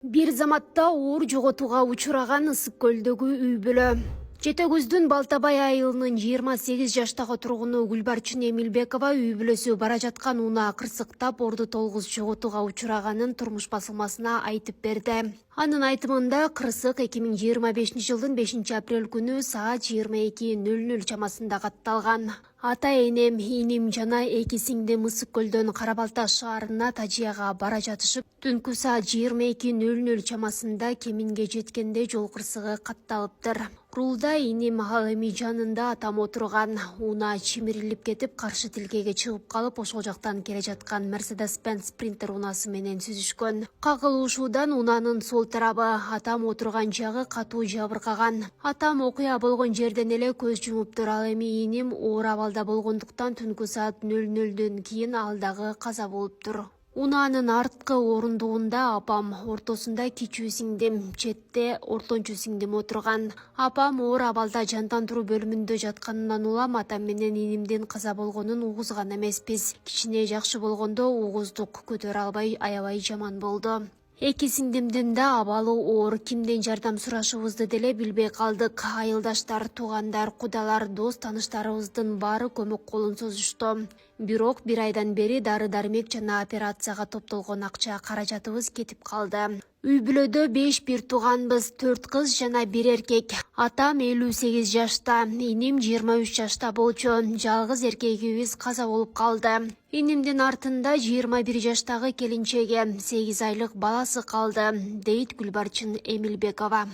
Бир заматта оор жоготууга учураган Ысык көлдөгү үй бүлө. Жете көздүн Балтабай айылынын 28 жаштагы тургуну Гүлбарчын Эмилбекова үй бүлөсү бара жаткан унаа кырсыктап орду толгуз жоготууга учураганын турмуш басылмасына айтып берди. Анын айтымында кырсык 2025-жылдын 5-апрель күнү саат 22:00 чамасында катталган. Ата энем, иним жана эки сиңдим Ысык көлдөн Карабалта шаарына тажыяга бара жатышып, түнкү саат 22:00 чамасында Кеминге жеткенде жол кырсыгы катталыптыр. Рулда иним ал эми жанында атам отурган. Унаа чимирилип кетип, каршы тилкеге чыгып калып, ошол жактан келе жаткан Mercedes-Benz Sprinter унаасы менен сүзүшкөн. Кагылышуудан унаанын сол тарабы, атам отурган жагы катуу жабыркаган. Атам окуя болгон жерден эле көз жумуптур. Ал эми иним оор абалда болгондуктан түнкү саат 00:00 кийин ал дагы каза болуптур. Унаанын арткы орундугунда апам, ортосунда кичүү сиңдим, четте ортончу сиңдим отурган. Апам оор абалда жандандыруу бөлүмүндө жатканынан улам атам менен инимдин каза болгонун угузган эмеспиз. Кичине жакшы болгондо угуздук, көтөрө албай аябай жаман болду. Эки сиңдимдин да абалы оор, кимден жардам сурашыбызды деле билбей калдык. Айылдаштар, туугандар, кудалар, дос тааныштарыбыздын баары көмөк колун созушту. Бирок бир айдан бери дары-дармек жана операцияга топтолгон акча каражатыбыз кетип калды. Үй бүлөдө 5 бир тууганбыз, 4 кыз жана 1 эркек. Атам 58 жашта, иним 23 жашта болчу. Жалгыз эркегибиз каза болуп калды. Инимдин артында 21 жаштагы келинчеги, 8 айлык баласы калды, дейт Гүлбарчын Эмилбекова.